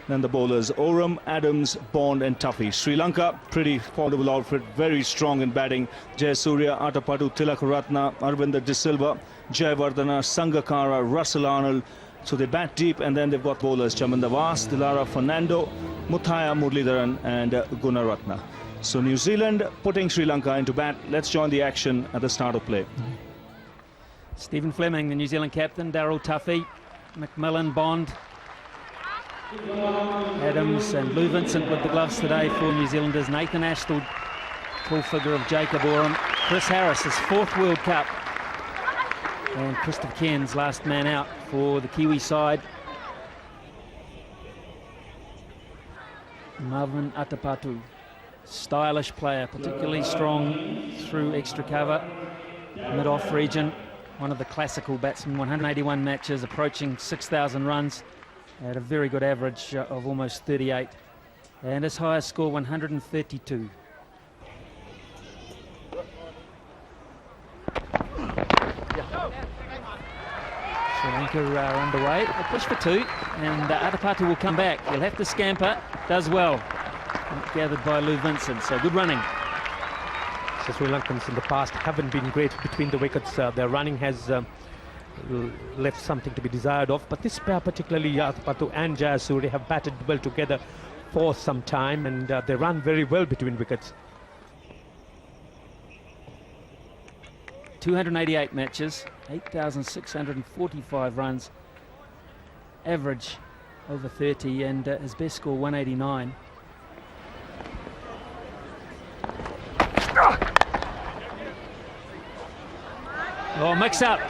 Then the bowlers Oram, Adams, Bond and Tuffy. Sri Lanka, pretty formidable outfit, very strong in batting. Jayasuriya, Atapattu, Tillakaratne, Arvinder De Silva, Jayawardene, Sangakkara, Russell Arnold. So they bat deep, and then they've got bowlers Chaminda Vaas, Dilara Fernando, Muthaiya Muralidharan and Gunaratne. So New Zealand putting Sri Lanka into bat. Let's join the action at the start of play. Stephen Fleming, the New Zealand captain, Daryl Tuffy, McMillan, Bond, Adams and Lou Vincent with the gloves today for New Zealanders. Nathan Astle, tall figure of Jacob Oram. Chris Harris, his 4th World Cup. And Christopher Cairns, last man out for the Kiwi side. Marvin Atapattu, stylish player, particularly strong through extra cover, mid-off region. One of the classical batsmen, 181 matches, approaching 6,000 runs. At a very good average of almost 38. And his highest score, 132. Sri Lanka are underway. They push for 2, and Atapattu will come back. He'll have to scamper. Does well. Gathered by Lou Vincent, so good running. So Sri Lankans in the past haven't been great between the wickets. Their running has left something to be desired of, but this pair, particularly Atapattu and Jayasuriya, have batted well together for some time, and they run very well between wickets. 288 matches, 8,645 runs, average over 30, and his best score 189. Oh, mix up.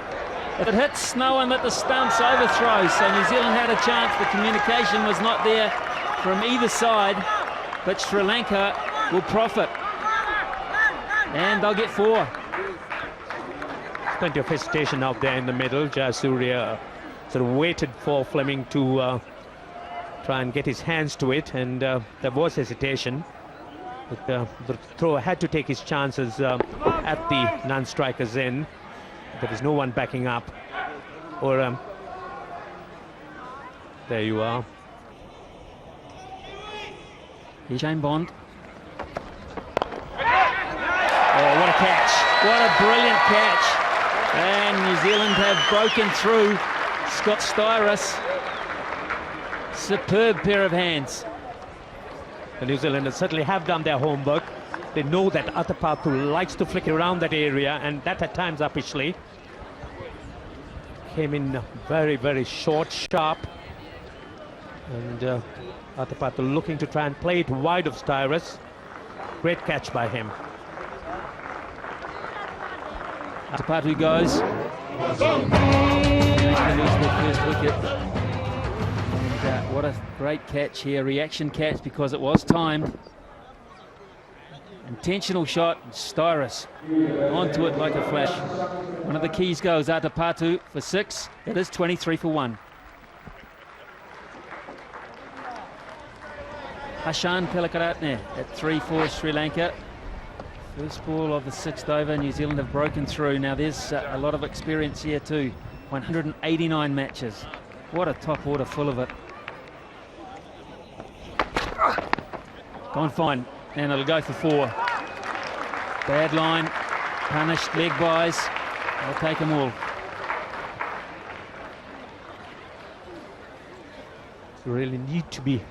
If it hits, no one at the stumps overthrows. So New Zealand had a chance. The communication was not there from either side, but Sri Lanka will profit. And they'll get 4. Plenty of hesitation out there in the middle. Jayasuriya sort of waited for Fleming to try and get his hands to it, and there was hesitation. But the thrower had to take his chances at the non-strikers end. There is no one backing up. Or there you are. Shane Bond. Oh, what a catch. What a brilliant catch. And New Zealand have broken through. Scott Styris. Superb pair of hands. The New Zealanders certainly have done their homework. They know that Atapattu likes to flick around that area, and that at times uppishly. Came in very, very short, sharp. And Atapattu looking to try and play it wide of Styris. Great catch by him. Atapattu goes. They lose their first wicket. And what a great catch here. Reaction catch because it was timed. Intentional shot, Styris onto it like a flash. One of the keys goes Atapattu for 6. It is 23 for 1. Hashan Tillakaratne at 3 for Sri Lanka. First ball of the 6th over. New Zealand have broken through. Now there's a lot of experience here too. 189 matches. What a top order full of it. Gone fine. And it'll go for 4. Bad line, punished, leg buys. I'll take them all. You really need to be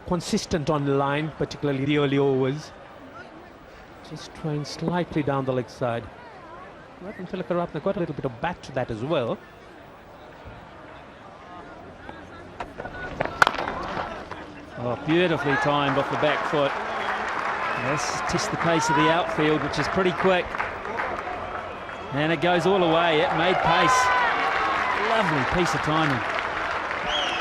consistent on the line, particularly the early overs. Just trying slightly down the leg side. Nathan Tillakaratne got a little bit of bat to that as well. Oh, beautifully timed off the back foot. Let's test the pace of the outfield, which is pretty quick. And it goes all the way. It made pace. Lovely piece of timing.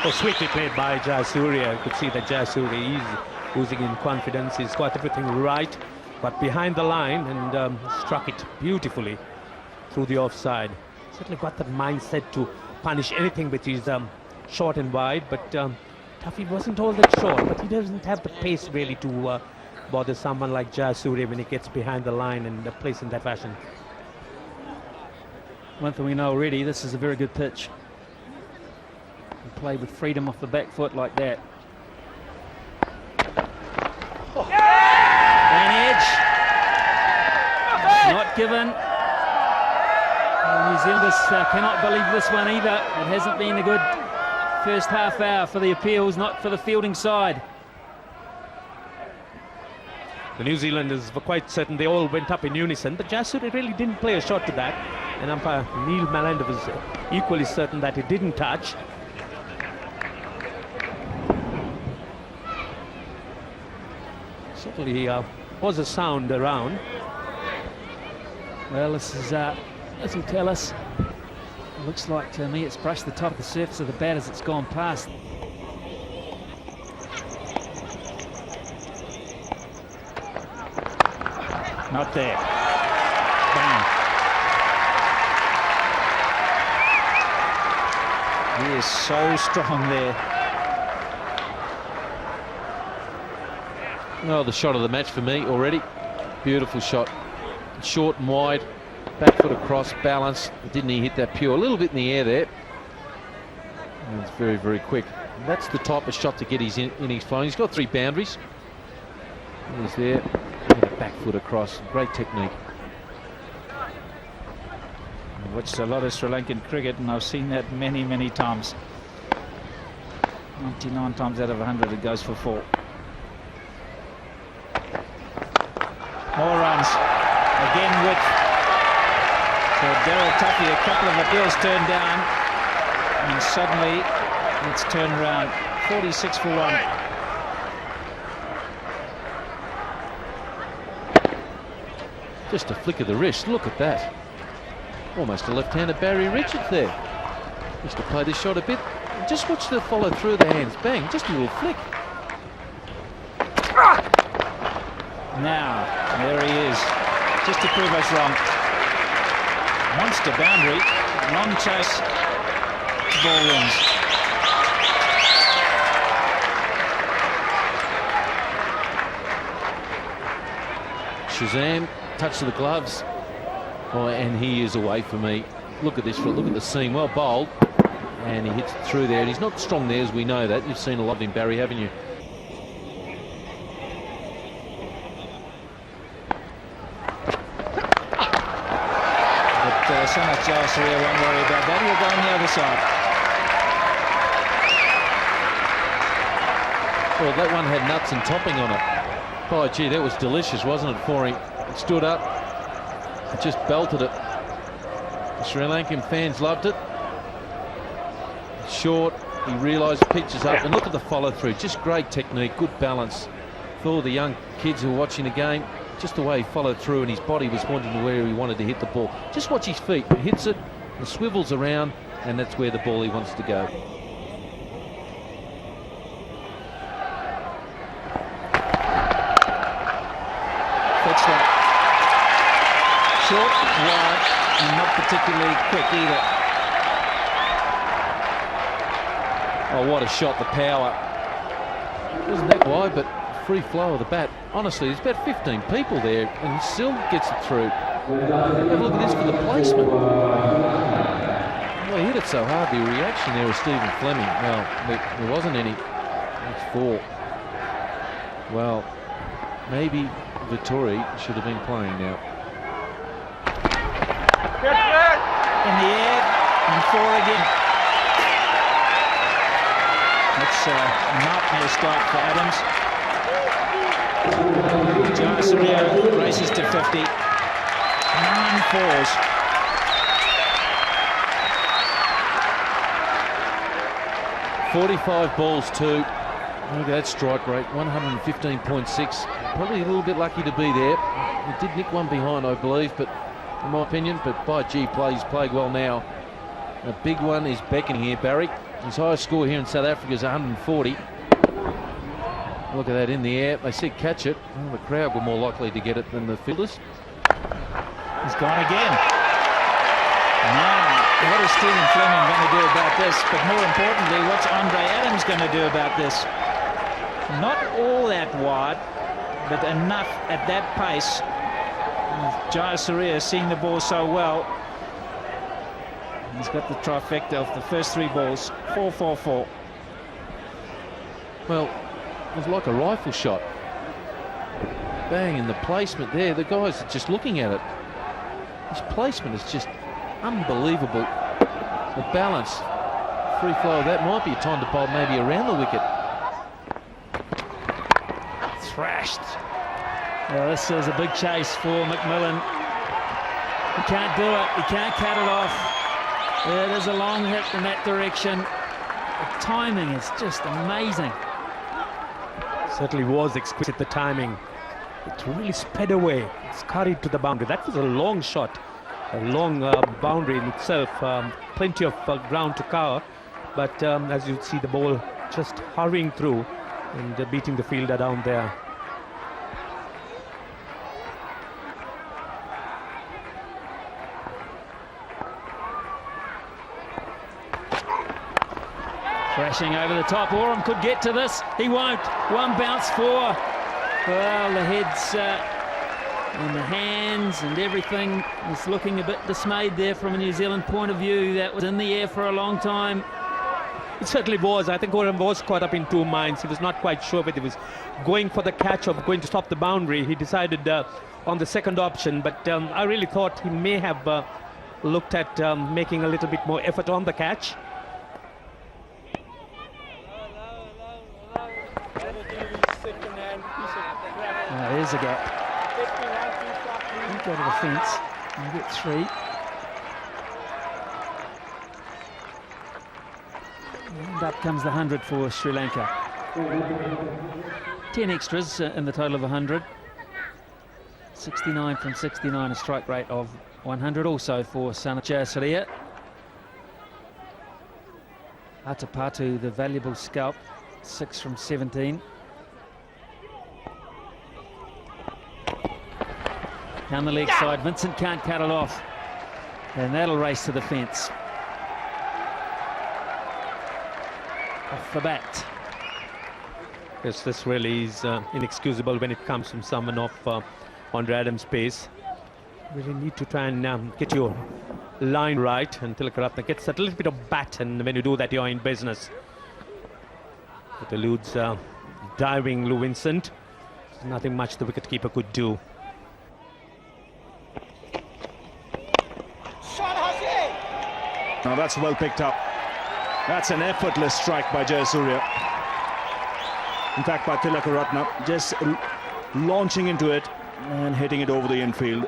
Oh, sweetly played by Jayasuriya. You could see that Jayasuriya is oozing in confidence. He's got everything right, but behind the line, and struck it beautifully through the offside. Certainly got that mindset to punish anything which is short and wide, but Tuffy wasn't all that short, but he doesn't have the pace really to bother someone like Jayasuriya when he gets behind the line and plays in that fashion. One thing we know already, this is a very good pitch. play with freedom off the back foot like that. An edge. Not given. New Zealanders cannot believe this one either. It hasn't been a good first half hour for the appeals, not for the fielding side. The New Zealanders were quite certain they all went up in unison, but Jayasuriya really didn't play a shot to that. And umpire Neil Malander was equally certain that it didn't touch. Certainly was a sound around. Well, this is, as will tell us, it looks like to me it's brushed the top of the surface of the bat as it's gone past. Not there. Bang. He is so strong there. Well, the shot of the match for me already. Beautiful shot. Short and wide. Back foot across, balance. Didn't he hit that pure? A little bit in the air there. And it's very, very quick. That's the type of shot to get his innings flowing. He's got 3 boundaries. He's there. And a back foot across. Great technique. I watched a lot of Sri Lankan cricket and I've seen that many, many times. 99 times out of 100 it goes for 4. More runs. Again with Daryl Tuffy, a couple of appeals turned down. And suddenly it's turned around. 46 for 1. Just a flick of the wrist. Look at that. Almost a left-handed Barry Richards there. Just to play this shot a bit. Just watch the follow through of the hands. Bang, just a little flick. Now, there he is. Just to prove us wrong. Monster boundary. Long chase. Ball wins. Shazam, touch to the gloves. Oh, and he is away for me. Look at this, look at the seam, well bowled. And he hits it through there. And he's not strong there, as we know that. You've seen a lot of him, Barry, haven't you? But Sanath Jayaurisya won't worry about that. He'll go on the other side. Well, that one had nuts and topping on it. Oh, gee, that was delicious, wasn't it, for him? It stood up. It just belted it. The Sri Lankan fans loved it. Short, he realised, pitches up, and look at the follow-through. Just great technique, good balance. For all the young kids who are watching the game, just the way he followed through and his body was pointing to where he wanted to hit the ball. Just watch his feet. He hits it, the swivels around, and that's where the ball he wants to go. That's that. Short, wide, and not particularly quick either. Oh, what a shot, the power. It wasn't that wide, but free flow of the bat. Honestly, there's about 15 people there, and he still gets it through. Have a look at this for the placement. Well, he hit it so hard, the reaction there of Stephen Fleming. Well, there wasn't any. It's 4. Well, maybe Vittori should have been playing now. In the air, and 4 again. That's a nightmare start for Adams. Jayasuriya races to 50. 9 fours. .45 balls too. Look at that strike rate, 115.6. Probably a little bit lucky to be there. He did nick one behind, I believe, but in my opinion, but by gee, he's played well now. A big one is beckoning here, Barry. His highest score here in South Africa is 140. Look at that in the air. They said catch it. Well, the crowd were more likely to get it than the fielders. He's gone again. Now, what is Stephen Fleming going to do about this? But more importantly, what's Andre Adams going to do about this? Not all that wide, but enough at that pace. Jayasuriya seeing the ball so well. He's got the trifecta of the first 3 balls. 4-4-4. Well, it was like a rifle shot. Bang, in the placement there. The guys are just looking at it. His placement is just unbelievable. The balance, free flow, that might be a time to bowl maybe around the wicket. Thrashed. Well, this is a big chase for McMillan. He can't do it. He can't cut it off. It is a long hit in that direction. The timing is just amazing. Certainly was exquisite, the timing. It really sped away. It's carried to the boundary. That was a long shot, a long boundary in itself. Plenty of ground to cover. But as you see, the ball just hurrying through and beating the fielder down there. Crashing over the top. Oram could get to this. He won't. One bounce for. Well, the heads and the hands and everything is looking a bit dismayed there from a New Zealand point of view. That was in the air for a long time. It certainly was. I think Oram was caught up in two minds. He was not quite sure whether he was going for the catch or going to stop the boundary. He decided on the second option, but I really thought he may have looked at making a little bit more effort on the catch. There's a gap. You go to the fence and get 3. And up comes the 100 for Sri Lanka. 10 extras in the total of 100. 69 from 69, a strike rate of 100 also for Sanath Jayaurisya. Atapatu, the valuable scalp, 6 from 17. Down the leg side, Vincent can't cut it off. And that'll race to the fence. Off the bat. Yes, this really is inexcusable when it comes from someone off Andre Adams' pace. Really need to try and get your line right, and Tillakaratne gets a little bit of bat, and when you do that, you're in business. It eludes diving Lou Vincent. There's nothing much the wicketkeeper could do. Now that's well picked up. That's an effortless strike by Jayasuriya. In fact, by Tillakaratne, just launching into it and hitting it over the infield.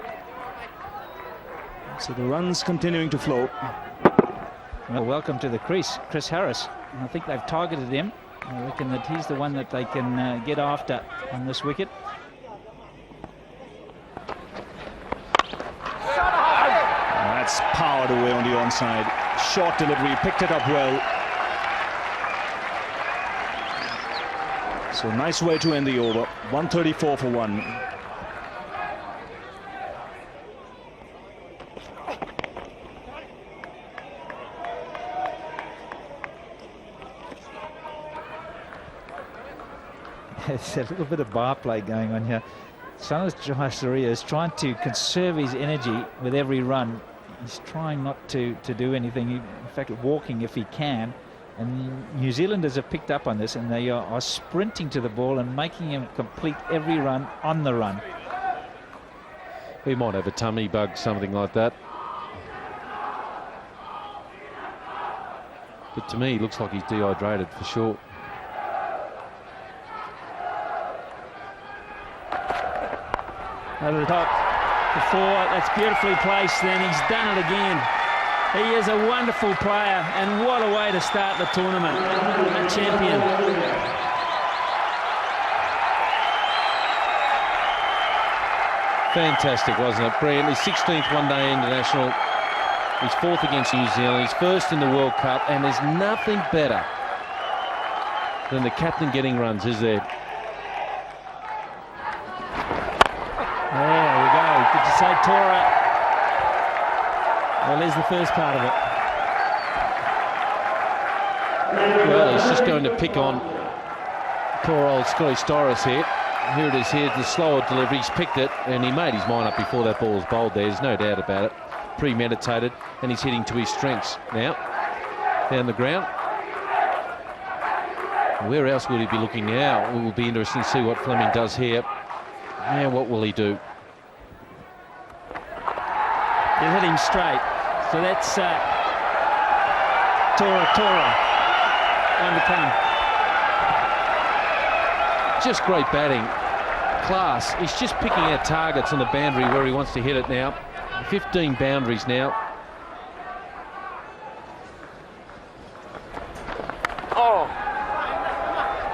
So the runs continuing to flow. Well, welcome to the crease, Chris Harris. I think they've targeted him. I reckon that he's the one that they can get after on this wicket. That's powered away on the onside. Short delivery, picked it up well. So nice way to end the over. 134 for 1. There's a little bit of bar play going on here. Sanath Jayaurisya is trying to conserve his energy with every run. He's trying not to do anything, in fact walking if he can. And New Zealanders have picked up on this, and they are sprinting to the ball and making him complete every run on the run. He might have a tummy bug, something like that. But to me, he looks like he's dehydrated for sure. Over the top. Before, that's beautifully placed, then he's done it again. He is a wonderful player, and what a way to start the tournament. A champion. Fantastic, wasn't it? Brilliant. His 16th one-day international. He's 4th against New Zealand. He's 1st in the World Cup, and there's nothing better than the captain getting runs, is there? There we go. Did you say Tora? Well, there's the first part of it. Well, he's just going to pick on poor old Scott Styris here. Here it is, here's the slower delivery. He's picked it, and he made his mind up before that ball was bowled there. There's no doubt about it. Premeditated, and he's hitting to his strengths now. Down the ground. Where else would he be looking now? It will be interesting to see what Fleming does here. Now, what will he do? They hit him straight. So that's Tora on the come. Just great batting. Class. He's just picking out targets on the boundary where he wants to hit it now. 15 boundaries now.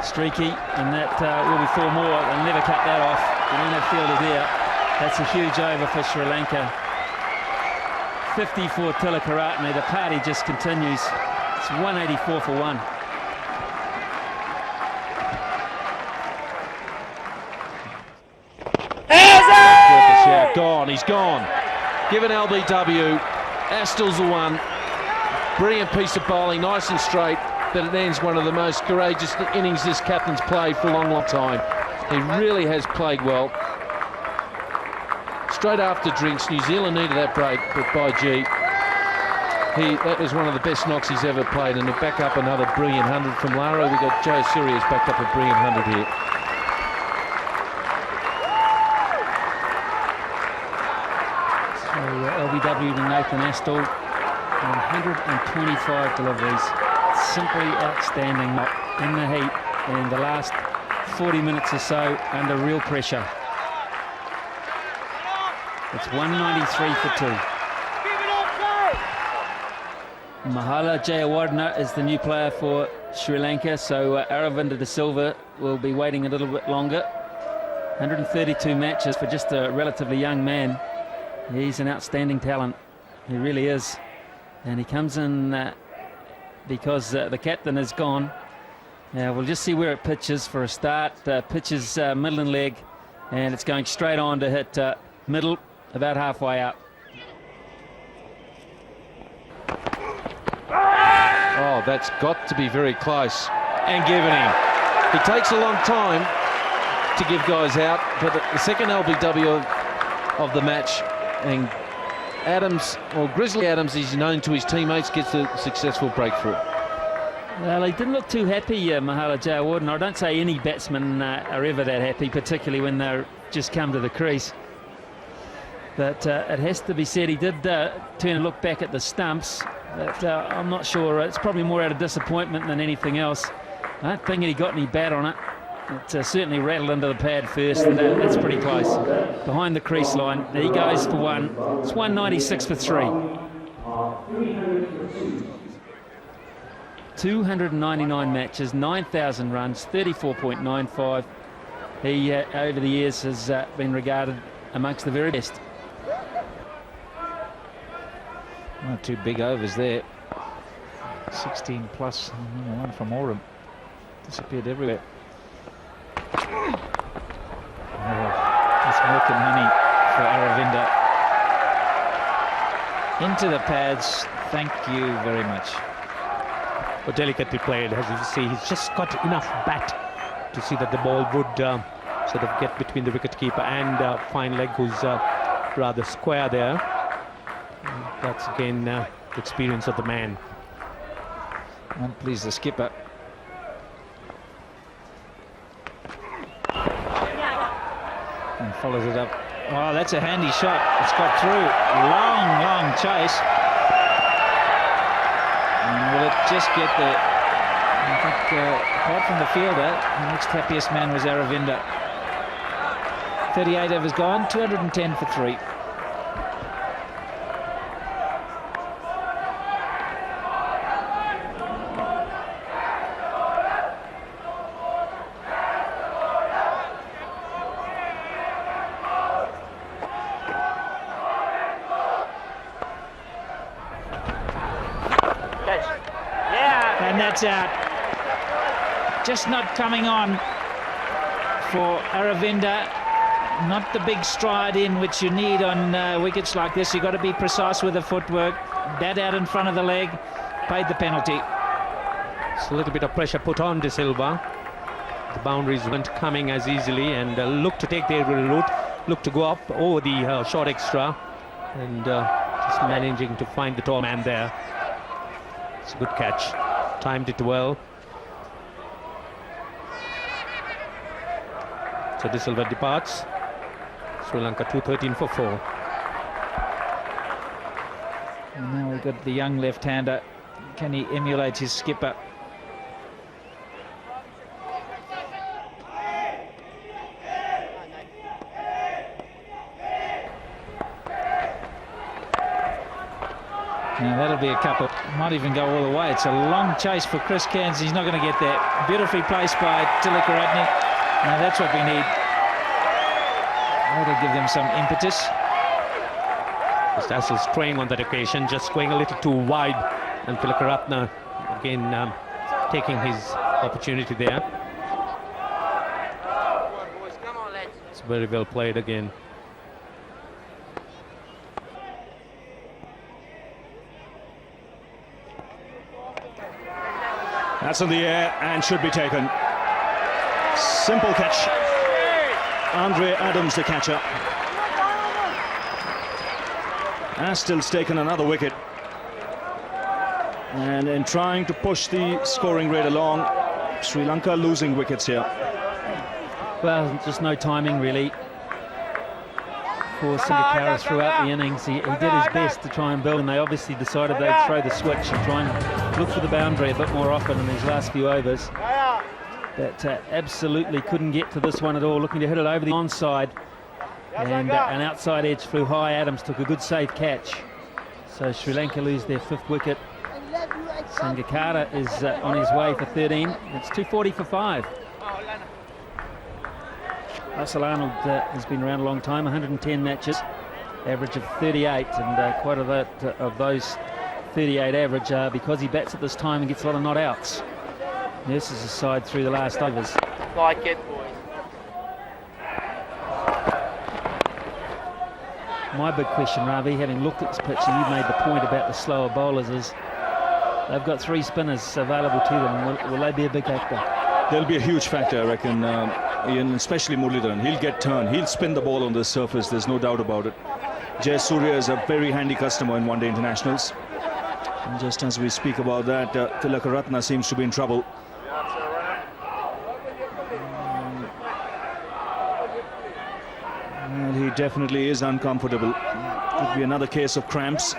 Streaky, and that will be 4 more. They'll never cut that off. The no fielder there. That's a huge over for Sri Lanka. 50 for Tillakaratne. The party just continues. It's 184 for 1. Gone, he's gone. Given LBW, Astle's the one. Brilliant piece of bowling, nice and straight, but it ends one of the most courageous innings this captain's played for a long, long time. He really has played well. Straight after drinks, New Zealand needed that break, but by gee, that was one of the best knocks he's ever played, and to back up another brilliant 100 from Lara, we got Jayasuriya's backed up a brilliant 100 here. LBW to Nathan Astle, 125 deliveries, simply outstanding in the heat and the last 40 minutes or so under real pressure. It's 193 for 2. Mahala Jayawardena is the new player for Sri Lanka, so Aravinda De Silva will be waiting a little bit longer. 132 matches for just a relatively young man. He's an outstanding talent, he really is, and he comes in because the captain is gone. Now we'll just see where it pitches for a start. Pitches middle and leg, and it's going straight on to hit middle, about halfway up. Oh, that's got to be very close, and given him. It takes a long time to give guys out, but the second LBW of the match, and Adams, or Grizzly Adams, is known to his teammates, gets a successful breakthrough. Well, he didn't look too happy, Mahala Jayawardena. I don't say any batsmen are ever that happy, particularly when they're just come to the crease. But it has to be said, he did turn and look back at the stumps, but I'm not sure. It's probably more out of disappointment than anything else. I don't think he got any bat on it. It certainly rattled into the pad first, and that's pretty close. Behind the crease line, there he goes for 1. It's 196 for 3. 299 matches, 9,000 runs, 34.95. He, over the years, has been regarded amongst the very best. 1 or 2 big overs there. 16 plus, one from Oram. Disappeared everywhere. It's milk and honey for Aravinda. Into the pads. Thank you very much. Well, delicately played, as you see. He's just got enough bat to see that the ball would sort of get between the wicketkeeper and fine leg, who's rather square there. That's again the experience of the man. And please, the skipper. And follows it up. Oh, that's a handy shot. It's got through. Long chase. And will it just get there? I think, apart from the fielder, the next happiest man was Aravinda. 38 overs gone, 210 for 3. And that's out. Just not coming on for Aravinda. Not the big stride in which you need on wickets like this. You've got to be precise with the footwork. That out in front of the leg, paid the penalty. It's a little bit of pressure put on De Silva. The boundaries weren't coming as easily, and looked to take their route, looked to go up over the short extra, and just managing to find the tall man there. It's a good catch. Timed it well. So De Silva departs. Sri Lanka 213 for 4. And now we've got the young left-hander. Can he emulate his skipper? Now that'll be a couple, might even go all the way. It's a long chase for Chris Cairns. He's not going to get there. Beautifully placed by Tillakaratne. Now that's what we need. That'll give them some impetus. Just Astle straying on that occasion, just going a little too wide, and Tillakaratne again taking his opportunity there. It's very well played again. That's in the air and should be taken. Simple catch. Andre Adams, the catcher. Astle's taken another wicket. And in trying to push the scoring rate along, Sri Lanka losing wickets here. Well, just no timing really for Tillakaratne throughout the innings. He did his best to try and build, and they obviously decided they'd throw the switch and try and look for the boundary a bit more often in these last few overs. But absolutely couldn't get to this one at all, looking to hit it over the onside. And an outside edge flew high. Adams took a good safe catch. So Sri Lanka lose their 5th wicket. Sangakkara is on his way for 13. It's 240 for 5. Russell Arnold has been around a long time, 110 matches, average of 38, and quite a lot of those 38 average because he bats at this time and gets a lot of not outs. Nurses aside through the last overs. Like it, boys. My big question, Ravi, having looked at this pitch, and you've made the point about the slower bowlers, is they've got 3 spinners available to them. Will they be a big factor? There'll be a huge factor, I reckon, Ian, especially Muralidharan. He'll get turned. He'll spin the ball on the surface. There's no doubt about it. Jayasuriya is a very handy customer in one-day internationals. And just as we speak about that, Tillakaratne seems to be in trouble. Well, he definitely is uncomfortable. Could be another case of cramps.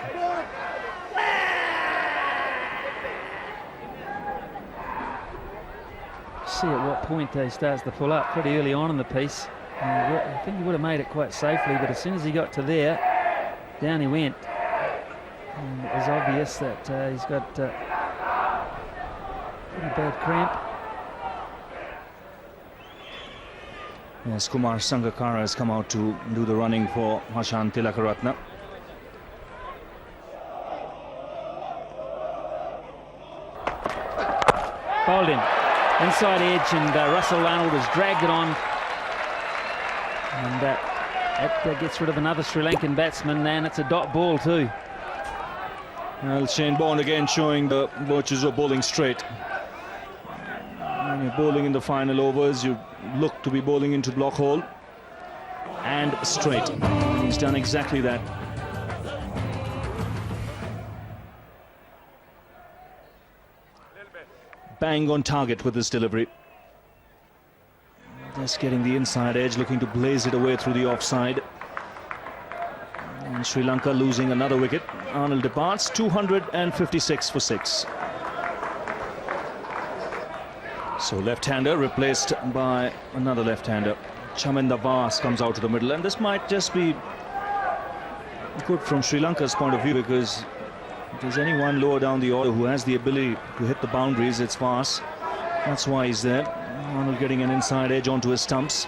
See at what point he starts to pull up pretty early on in the piece. I think he would have made it quite safely, but as soon as he got to there, down he went. And it was obvious that he's got pretty bad cramp. Yes, Kumar Sangakkara has come out to do the running for Hashan Tillakaratne. Bowled in. Inside edge, and Russell Arnold has dragged it on. And that gets rid of another Sri Lankan batsman, and it's a dot ball too. Well, Shane Bond again showing the virtues of bowling straight. When you're bowling in the final overs, you look to be bowling into block hole and straight. And he's done exactly that. Bang on target with this delivery. Just getting the inside edge, looking to blaze it away through the offside. And Sri Lanka losing another wicket. Arnold departs, 256 for 6. So left-hander replaced by another left-hander. Chaminda Vas comes out to the middle, and this might just be good from Sri Lanka's point of view, because if there's anyone lower down the order who has the ability to hit the boundaries, it's Vas. That's why he's there. Arnold getting an inside edge onto his stumps.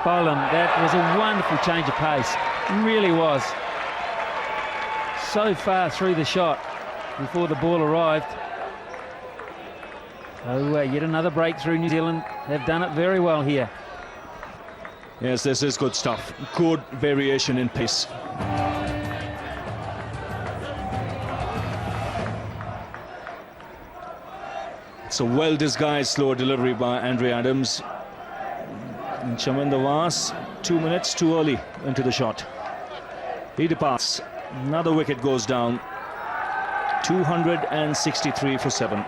Bolan, that was a wonderful change of pace. It really was. So far through the shot before the ball arrived. Oh, yet another breakthrough. New Zealand have done it very well here. Yes, this is good stuff. Good variation in pace. It's a well-disguised slower delivery by Andre Adams. And Chaminda Vas, 2 minutes too early into the shot. He departs. Another wicket goes down. 263 for 7.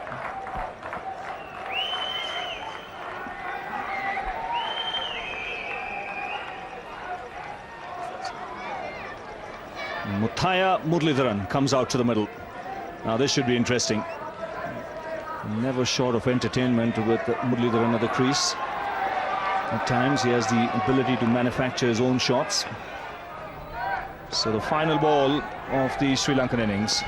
Thaya Muralidharan comes out to the middle. Now this should be interesting. Never short of entertainment with Muralidharan at the crease. At times he has the ability to manufacture his own shots. So the final ball of the Sri Lankan innings.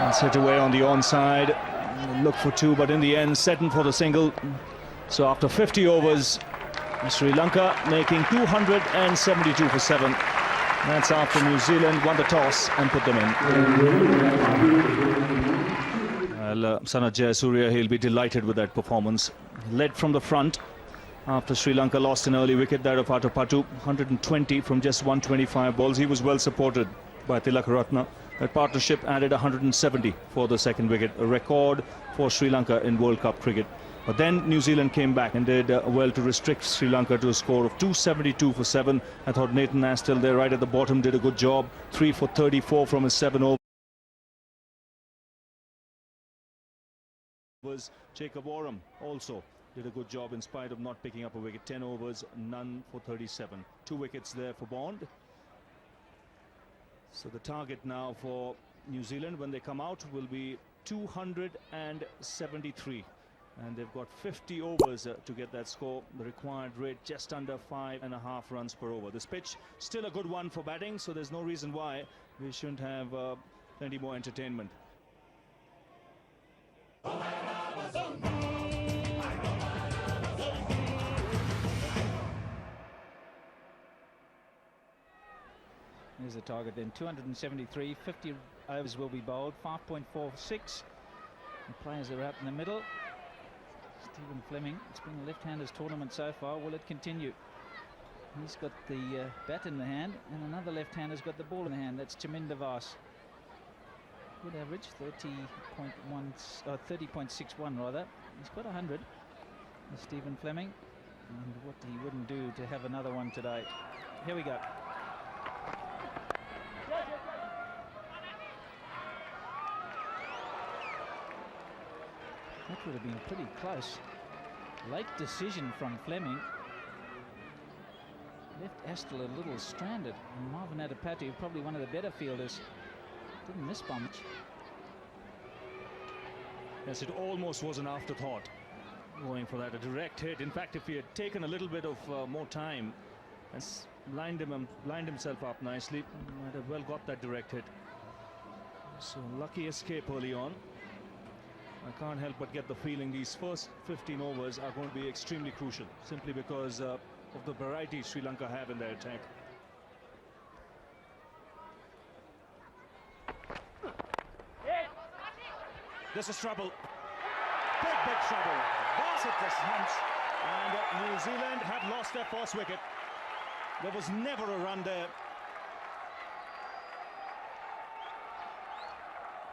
It's hit away on the onside. Look for two, but in the end, Seton for the single. So after 50 overs, Sri Lanka making 272 for 7. That's after New Zealand won the toss and put them in. Well, Sanath Jayaurisya, he'll be delighted with that performance. Led from the front after Sri Lanka lost an early wicket there of Atapattu, 120 from just 125 balls. He was well supported by Tillakaratne. That partnership added 170 for the second wicket, a record for Sri Lanka in World Cup cricket. But then New Zealand came back and did well to restrict Sri Lanka to a score of 272 for 7. I thought Nathan Astle there right at the bottom did a good job. 3 for 34 from his 7 overs. Jacob Oram also did a good job in spite of not picking up a wicket. 10 overs, none for 37. 2 wickets there for Bond. So the target now for New Zealand when they come out will be 273. And they've got 50 overs to get that score. The required rate just under 5.5 runs per over. This pitch still a good one for batting, so there's no reason why we shouldn't have plenty more entertainment. Here's the target then, 273, 50 overs will be bowled, 5.46. The players are out in the middle. Stephen Fleming, it's been a left-handers tournament so far. Will it continue? He's got the bat in the hand, and another left-hander's got the ball in the hand. That's Chaminda Vas. Good average, 30.61 rather. He's got 100. Stephen Fleming, and what he wouldn't do to have another one today. Here we go. That would have been pretty close. Late decision from Fleming. Left Astle a little stranded. And Marvin Atapattu, probably one of the better fielders, didn't miss by much. Yes, it almost was an afterthought going for that, a direct hit. In fact, if he had taken a little bit of more time and lined himself up nicely, might have well got that direct hit. So lucky escape early on. I can't help but get the feeling these first 15 overs are going to be extremely crucial, simply because of the variety Sri Lanka have in their attack. This is trouble. Big trouble. Vast at this hunch. And New Zealand had lost their first wicket. There was never a run there.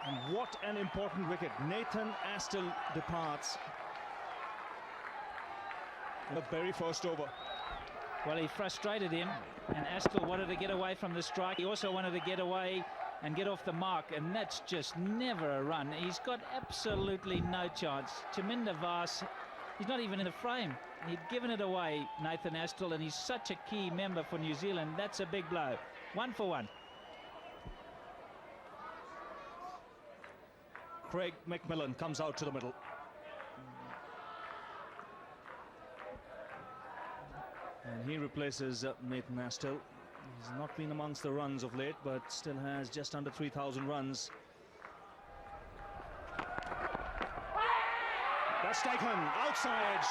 And what an important wicket. Nathan Astle departs in the very first over. Well, he frustrated him, and Astle wanted to get away from the strike. He also wanted to get away and get off the mark, and that's just never a run. He's got absolutely no chance. Chaminda Vas, he's not even in the frame. He'd given it away, Nathan Astle, and he's such a key member for New Zealand. That's a big blow. 1 for 1. Craig McMillan comes out to the middle. And he replaces Nathan Astle. He's not been amongst the runs of late, but still has just under 3,000 runs. That's taken outside.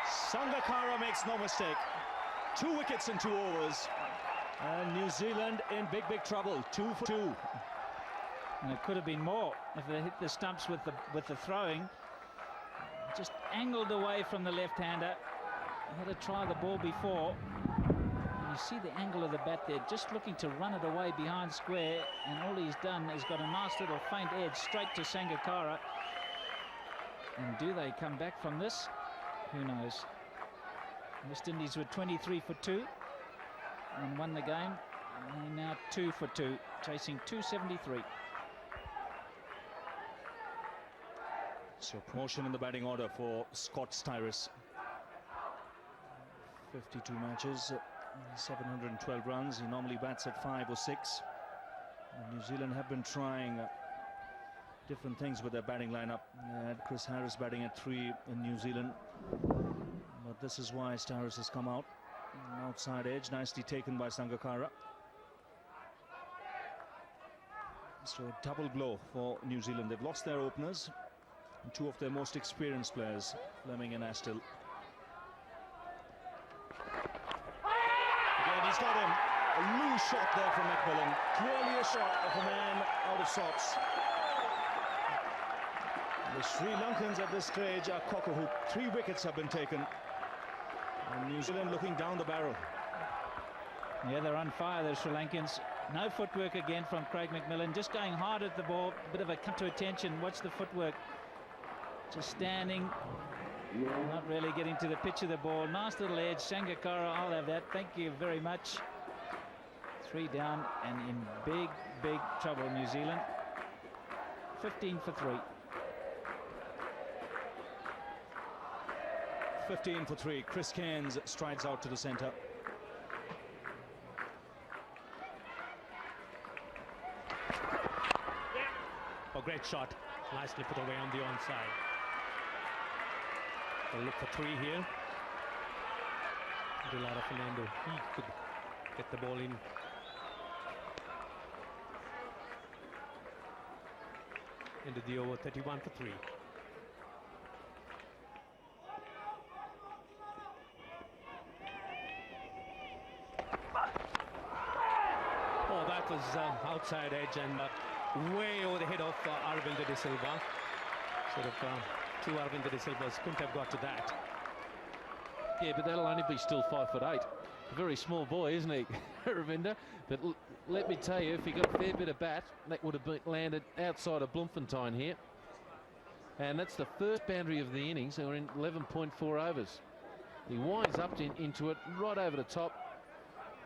Sangakkara makes no mistake. 2 wickets in 2 overs. And New Zealand in big trouble. 2 for 2. And it could have been more if they hit the stumps with the throwing. Just angled away from the left-hander. Had to try the ball before. And you see the angle of the bat there, just looking to run it away behind square, and all he's done is got a nice little faint edge straight to Sangakkara. And do they come back from this? Who knows? West Indies were 23 for 2 and won the game. And they're now 2 for 2, chasing 273. So promotion in the batting order for Scott Styris. 52 matches, 712 runs. He normally bats at 5 or 6. And New Zealand have been trying different things with their batting lineup. They had Chris Harris batting at 3 in New Zealand. But this is why Styris has come out. An outside edge, nicely taken by Sangakkara. So double blow for New Zealand. They've lost their openers and 2 of their most experienced players, Fleming and Astle. Again, he's got him. A loose shot there from McMillan. Clearly a shot of a man out of sorts. The Sri Lankans at this stage are cock-a-hoop. 3 wickets have been taken. And New Zealand looking down the barrel. Yeah, they're on fire, the Sri Lankans. No footwork again from Craig McMillan. Just going hard at the ball. Bit of a cut to attention. Watch the footwork. Just standing. Not really getting to the pitch of the ball. Nice little edge. Sangakkara, I'll have that. Thank you very much. 3 down and in big, big trouble, New Zealand. 15 for 3. 15 for 3. Chris Cairns strides out to the centre. A great shot. Nicely put away on the onside. We'll look for 3 here. Dilara Fernando, he could get the ball in. Into the over, 31 for 3. Oh, that was outside edge and way over the head of Aravinda de Silva. Sort of 2 Aravinda de Silvas couldn't have got to that. Yeah, but that'll only be still 5'8". A very small boy, isn't he, Aravinda? But let me tell you, if he got a fair bit of bat, that would have been landed outside of Bloemfontein here. And that's the first boundary of the innings. They were in 11.4 overs. He winds up into it, right over the top.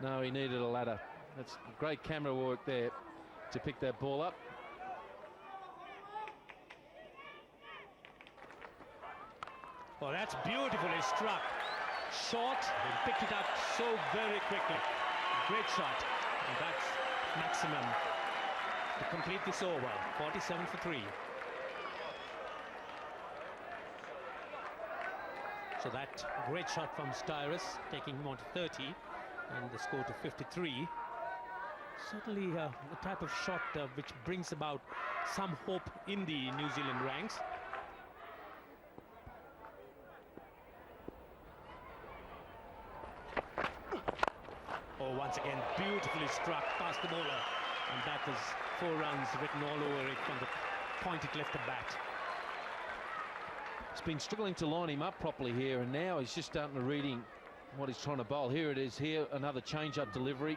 No, he needed a ladder. That's great camera work there to pick that ball up. Oh, that's beautifully struck. Short, and picked it up so very quickly. Great shot. And that's maximum to complete this over. 47 for 3. So that great shot from Styris, taking him on to 30, and the score to 53. Certainly the type of shot which brings about some hope in the New Zealand ranks. Oh, once again, beautifully struck past the bowler. And that is 4 runs written all over it from the point it left the bat. He's been struggling to line him up properly here, and now he's just starting to reading what he's trying to bowl. Here it is here, another change-up delivery.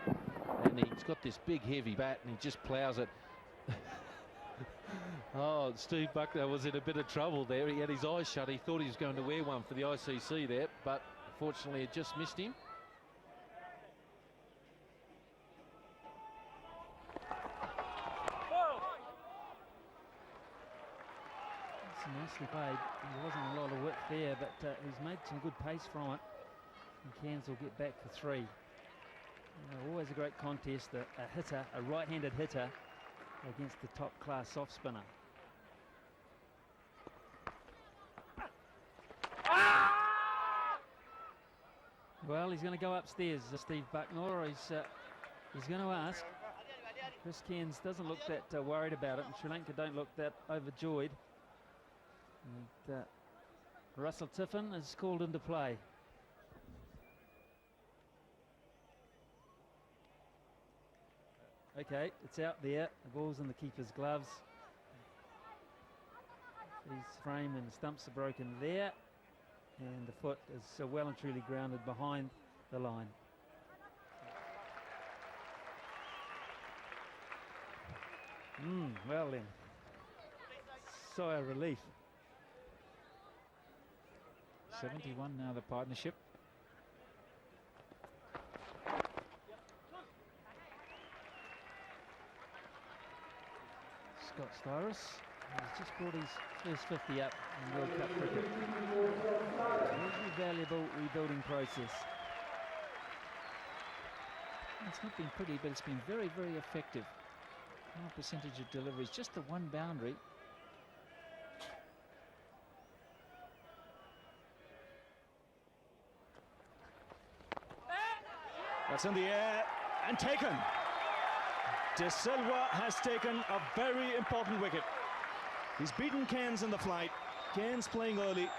And he's got this big, heavy bat, and he just ploughs it. Oh, Steve Buckner was in a bit of trouble there. He had his eyes shut. He thought he was going to wear one for the ICC there, but unfortunately it just missed him. It's nicely played. There wasn't a lot of width there, but he's made some good pace from it. And Cairns will get back for 3. Always a great contest, a hitter, a right-handed hitter against the top-class soft spinner. Well, he's going to go upstairs, Steve Bucknor. He's going to ask. Chris Cairns doesn't look that worried about it, and Sri Lanka don't look that overjoyed. And Russell Tiffin is called into play. Okay, it's out there. The ball's in the keeper's gloves. He's framed and the stumps are broken there. And the foot is well and truly grounded behind the line. Well then. Sigh of relief. 71 now, the partnership. Scott Styris has just brought his first 50 up in World Cup cricket. Very valuable rebuilding process. It's not been pretty, but it's been very, very effective. High percentage of deliveries, just the one boundary. That's in the air and taken. De Silva has taken a very important wicket. He's beaten Cairns in the flight. Cairns playing early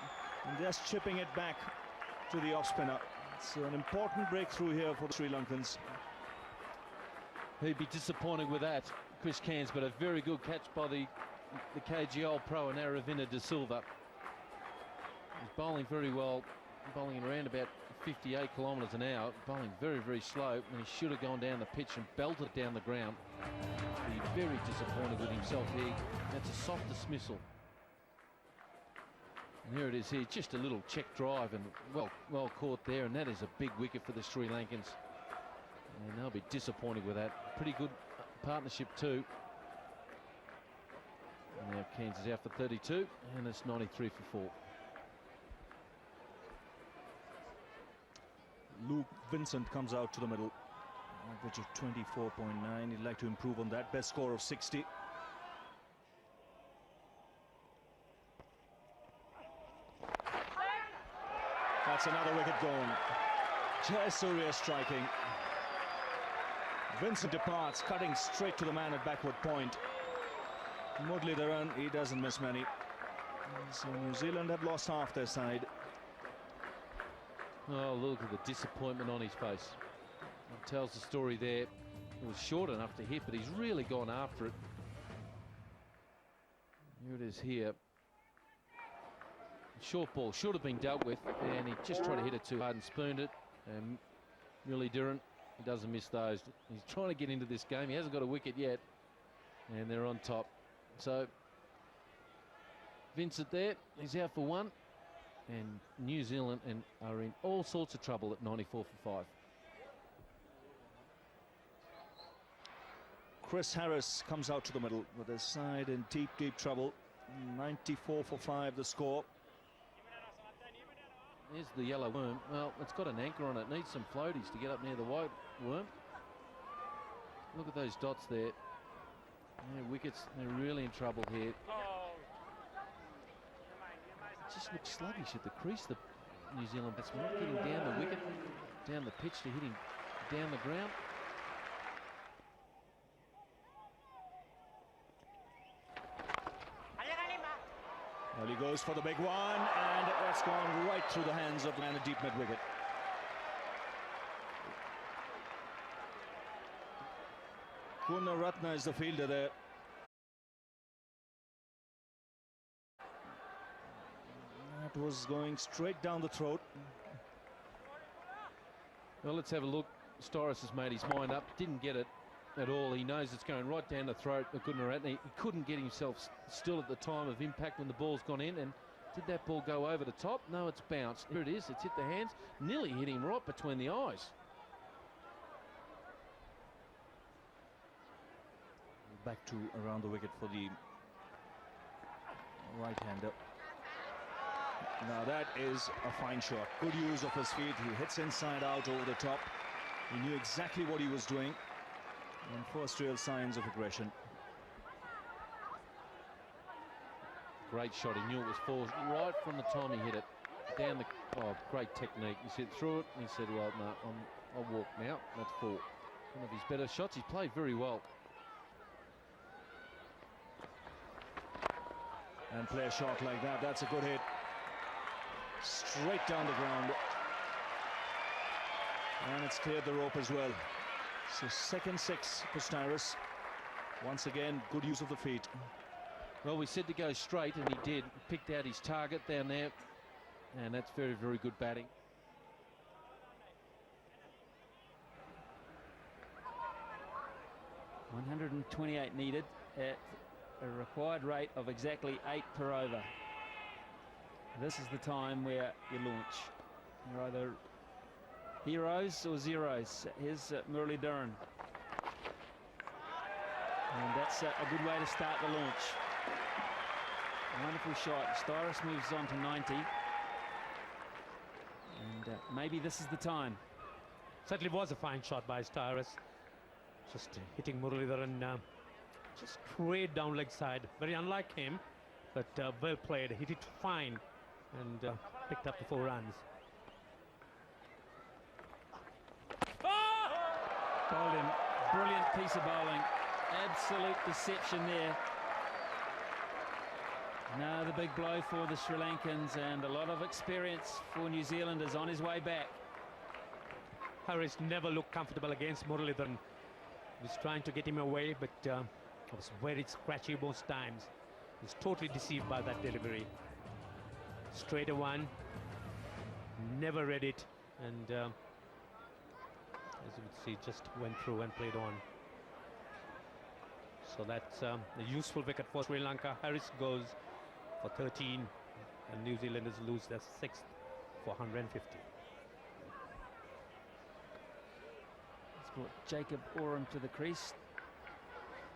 and just chipping it back to the off spinner. It's an important breakthrough here for the Sri Lankans. He'd be disappointed with that, Chris Cairns, but a very good catch by the KGL pro and Aravinda De Silva. He's bowling very well, bowling around about 58 kilometres an hour, bowling very, very slow, and he should have gone down the pitch and belted it down the ground. He's very disappointed with himself here. That's a soft dismissal. And here it is here, just a little check drive and well caught there, and that is a big wicket for the Sri Lankans. And they'll be disappointed with that. Pretty good partnership too. And now Cairns is out for 32, and it's 93 for 4. Luke Vincent comes out to the middle. Average of 24.9. He'd like to improve on that. Best score of 60. That's another wicket gone. Jayasuriya striking. Vincent departs, cutting straight to the man at backward point. Muralidharan, he doesn't miss many. So New Zealand have lost half their side. Oh, look at the disappointment on his face. It tells the story there. It was short enough to hit, but he's really gone after it. Here it is here. Short ball should have been dealt with, and he just tried to hit it too hard and spooned it. And Muralidharan, he doesn't miss those. He's trying to get into this game. He hasn't got a wicket yet, and they're on top. So Vincent there, he's out for 1, and New Zealand are in all sorts of trouble at 94 for 5. Chris Harris comes out to the middle with his side in deep, deep trouble. 94 for 5 the score. There's the yellow worm. Well, it's got an anchor on it. Needs some floaties to get up near the white worm. Look at those dots there. Yeah, wickets, they're really in trouble here. It just looks sluggish at the crease, the New Zealand batsman. Not getting down the wicket, down the pitch to hitting down the ground. Well, he goes for the big one, and that's gone right through the hands of the man at deep mid wicket. Gunaratne is the fielder there. That was going straight down the throat. Well, let's have a look. Styris has made his mind up. Didn't get it at all. He knows it's going right down the throat of Gunaratne. He couldn't get himself still at the time of impact when the ball's gone in. And did that ball go over the top? No, it's bounced. Here it is. It's hit the hands. Nearly hit him right between the eyes. Back to around the wicket for the right-hander. Now that is a fine shot. Good use of his feet. He hits inside out over the top. He knew exactly what he was doing. And first real signs of aggression. Great shot. He knew it was forced right from the time he hit it. Down the... Oh, great technique. He said through it, and he said, well, no, I'll walk now. That's 4. One of his better shots. He's played very well. And play a shot like that. That's a good hit. Straight down the ground. And it's cleared the rope as well. So second 6 for Styris. Once again, good use of the feet. Well, we said to go straight, and he did. He picked out his target down there, and that's very, very good batting. .128 needed at a required rate of exactly 8 per over. This is the time where you launch. You're either heroes or zeros. Here's Muralidharan. And that's a good way to start the launch. Wonderful shot. Styris moves on to 90. And maybe this is the time. Certainly was a fine shot by Styris. Just hitting Muralidharan just straight down leg side. Very unlike him, but well played. Hit it fine and picked up the 4 runs. Bowled him. Brilliant piece of bowling. Absolute deception there. Now the big blow for the Sri Lankans, and a lot of experience for New Zealanders on his way back. Harris never looked comfortable against Muralidharan. He was trying to get him away, but it was very scratchy most times. He was totally deceived by that delivery. Straight a one, never read it, and as you would see, just went through and played on. So that's a useful wicket for Sri Lanka. Harris goes for 13, and New Zealanders lose their 6th for 150. It's brought Jacob Oram to the crease.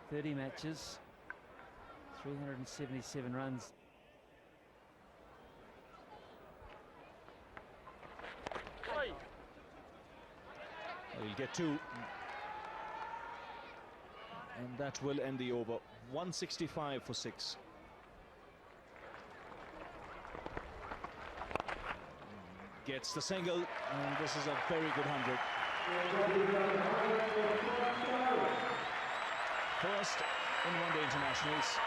30 matches, 377 runs. He'll get 2. And that will end the over. 165 for 6. Gets the single, and this is a very good 100. First in one-day internationals.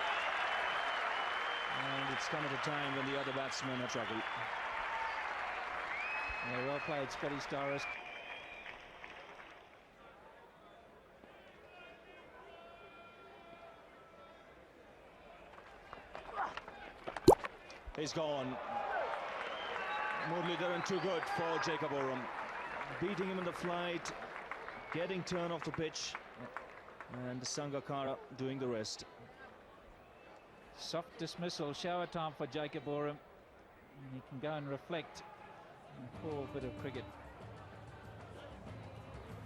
And it's come at a time when the other batsmen have struggled. Yeah, well played, Scotty Styris. He's gone. Muralidharan too good for Jacob Oram. Beating him in the flight, getting turn off the pitch, and Sangakkara doing the rest. Soft dismissal, shower time for Jacob Oram. And he can go and reflect and call a bit of cricket.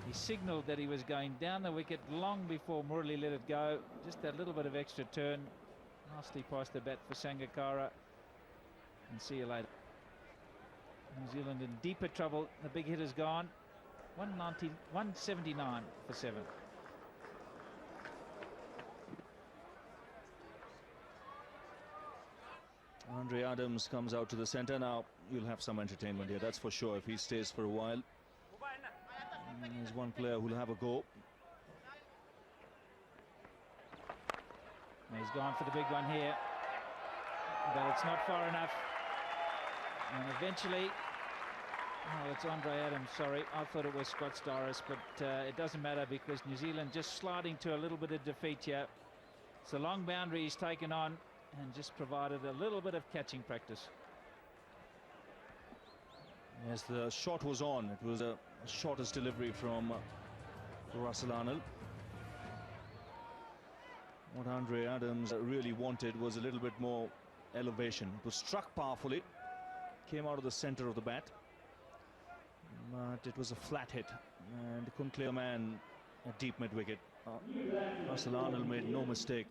He signalled that he was going down the wicket long before Murali let it go. Just that little bit of extra turn. Nicely past the bat for Sangakkara. And see you later. New Zealand in deeper trouble. The big hit is gone. 179 for 7. Andre Adams comes out to the centre. Now you'll have some entertainment here, that's for sure, if he stays for a while. There's one player who'll have a go. And he's gone for the big one here, but it's not far enough. And eventually, oh, it's Andre Adams, sorry. I thought it was Scott Styris, but it doesn't matter because New Zealand just sliding to a little bit of defeat here. It's a long boundary he's taken on and just provided a little bit of catching practice. Yes, the shot was on. It was a shortest delivery from Russell Arnold. What Andre Adams really wanted was a little bit more elevation. It was struck powerfully, came out of the center of the bat, but it was a flat hit and couldn't clear a man at deep mid-wicket. Russell Arnold made no mistake.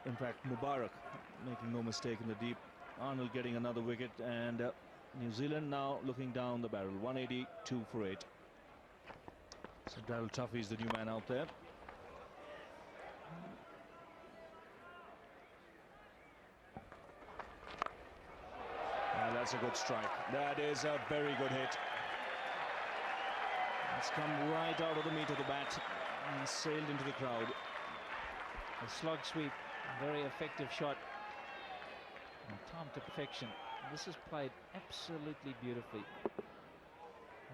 In fact, Mubarak making no mistake in the deep. Arnold getting another wicket, and New Zealand now looking down the barrel. 182 for 8. So Daryl Tuffy is the new man out there. That's a good strike. That is a very good hit. It's come right out of the meat of the bat and sailed into the crowd. A slog sweep, very effective shot. And timed to perfection. This is played absolutely beautifully.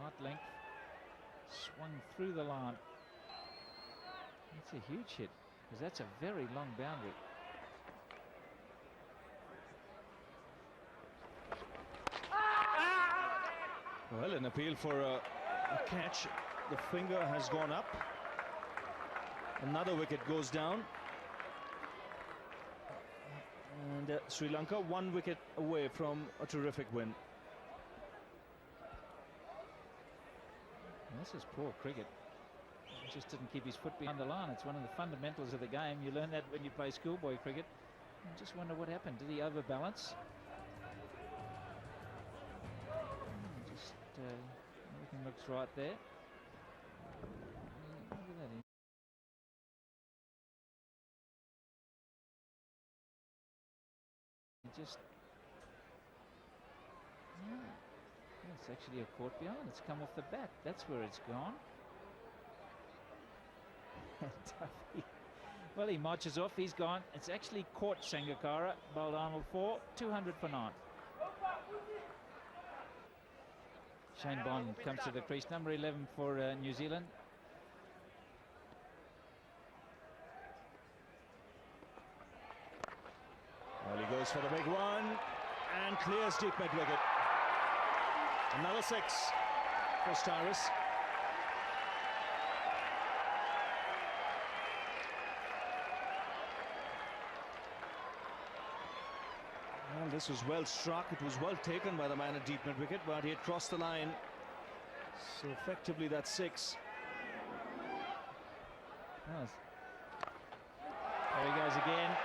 Right length, swung through the line. That's a huge hit, because that's a very long boundary. Well, an appeal for a catch. The finger has gone up. Another wicket goes down. And Sri Lanka 1 wicket away from a terrific win. This is poor cricket. He just didn't keep his foot behind the line. It's one of the fundamentals of the game. You learn that when you play schoolboy cricket. I just wonder what happened. Did he overbalance? Just Everything looks right there. Look at that. He just... Yeah. It's actually a caught behind. It's come off the bat. That's where it's gone. Tuffy. Well, he marches off. He's gone. It's actually caught Sangakkara. Bowled Arnold 4. 200 for 9. Shane Bond comes to the crease. Number 11 for New Zealand. Well, he goes for the big one and clears deep mid-wicket. Another 6 for Styris. Well, this was well struck. It was well taken by the man at deep mid-wicket, but he had crossed the line. So effectively that's 6. Yes. There he goes again.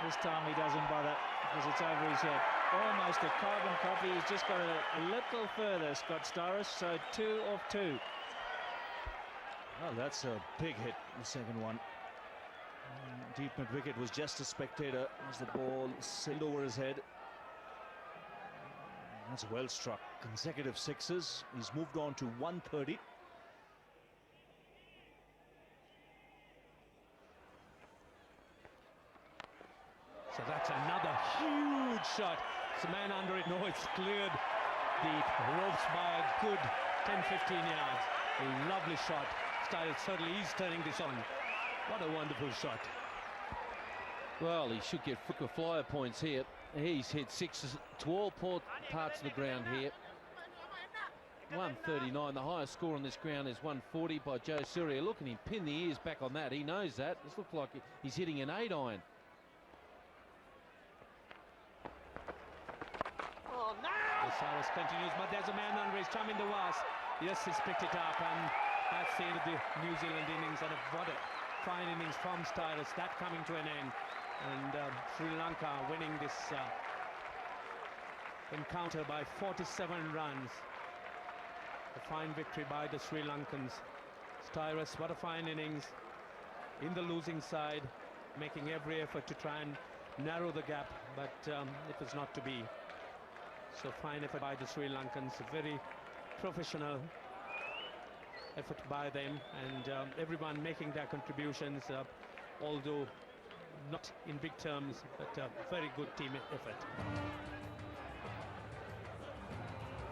This time he doesn't bother because it's over his head. Almost a carbon copy. He's just got a little further, Scott Styris. So 2 of 2. Well, that's a big hit, the second one. Deep mid-wicket was just a spectator as the ball sailed over his head. That's well struck. Consecutive 6s. He's moved on to 130. So that's another huge shot. It's a man under it. No, it's cleared the ropes by a good 10-15 yards. A lovely shot. Styles certainly is turning this on. What a wonderful shot. Well, he should get Fooker flyer points here. He's hit 6s to all parts of the ground here. 139. The highest score on this ground is 140 by Jayasuriya. Look at him pin the ears back on that. He knows that. This looks like he's hitting an 8-iron. Styles continues, but there's a man under his chum in the was. Yes, he's picked it up, and that's the end of the New Zealand innings. And what a fine innings from Styles. That coming to an end, and Sri Lanka winning this encounter by 47 runs. A fine victory by the Sri Lankans. Styris, what a fine innings in the losing side, making every effort to try and narrow the gap, but it was not to be. So fine effort by the Sri Lankans, a very professional effort by them, and everyone making their contributions, although not in big terms, but a very good team effort.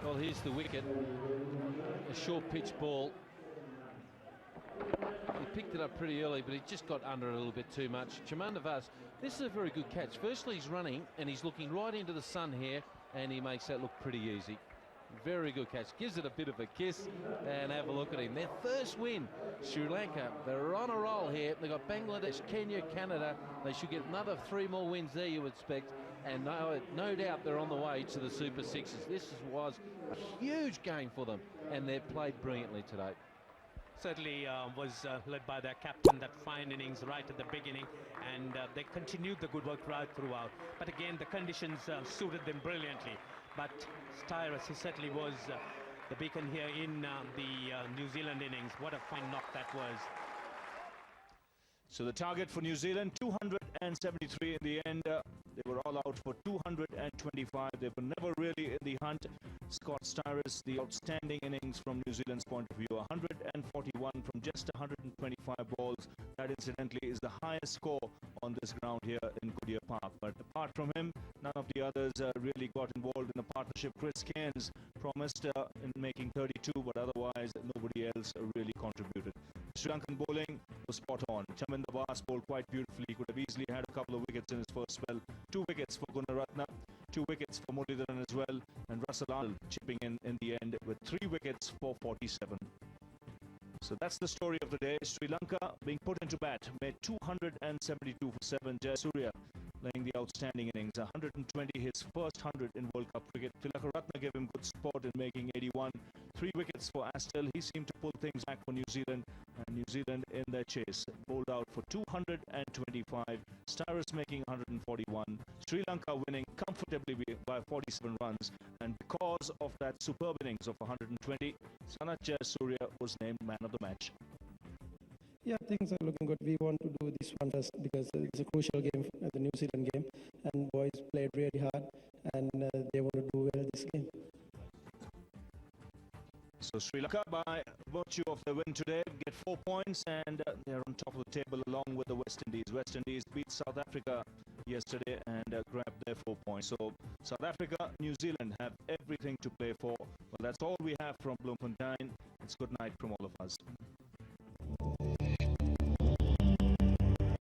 Well, here's the wicket. A short pitch ball. He picked it up pretty early, but he just got under it a little bit too much. Chamandavas, this is a very good catch. Firstly, he's running, and he's looking right into the sun here, and he makes that look pretty easy. Very good catch. Gives it a bit of a kiss, and have a look at him. Their first win, Sri Lanka. They're on a roll here. They've got Bangladesh, Kenya, Canada. They should get another 3 more wins there, you would expect. And no doubt they're on the way to the Super Sixes. This was a huge game for them, and they've played brilliantly today. Certainly was led by their captain, that fine innings right at the beginning, and they continued the good work right throughout. But again, the conditions suited them brilliantly. But Styris, he certainly was the beacon here in the New Zealand innings. What a fine knock that was. So the target for New Zealand, 273 in the end. They were all out for 225. They were never really in the hunt. Scott Styris, the outstanding innings from New Zealand's point of view, 141 from just 125 balls. That incidentally is the highest score on this ground here in Goodyear Park. But apart from him, none of the others really got involved in the partnership. Chris Cairns promised in making 32, but otherwise nobody else really contributed. Sri Lankan bowling was spot on. Chaminda Vas bowled quite beautifully. He could have easily had a couple of wickets in his first spell. 2 wickets for Gunaratne, 2 wickets for Muralidharan as well, and Russell Arnold chipping in the end with 3 wickets for 47. So that's the story of the day. Sri Lanka being put into bat, made 272 for 7. Jayasuriya playing the outstanding innings, 120, his first 100 in World Cup cricket. Tillakaratne gave him good support in making 81. 3 wickets for Astle. He seemed to pull things back for New Zealand, and New Zealand in their chase bowled out for 225. Styris making 141. Sri Lanka winning comfortably by 47 runs, and because of that superb innings of 120, Sanath Jayaurisya was named man of the match. Yeah, things are looking good. We want to do this one first because it's a crucial game, the New Zealand game, and boys played really hard, and they want to do well this game. So Sri Lanka, by virtue of their win today, get 4 points, and they're on top of the table along with the West Indies. West Indies beat South Africa yesterday and grabbed their 4 points. So South Africa, New Zealand have everything to play for. Well, that's all we have from Bloemfontein. It's good night from all of us.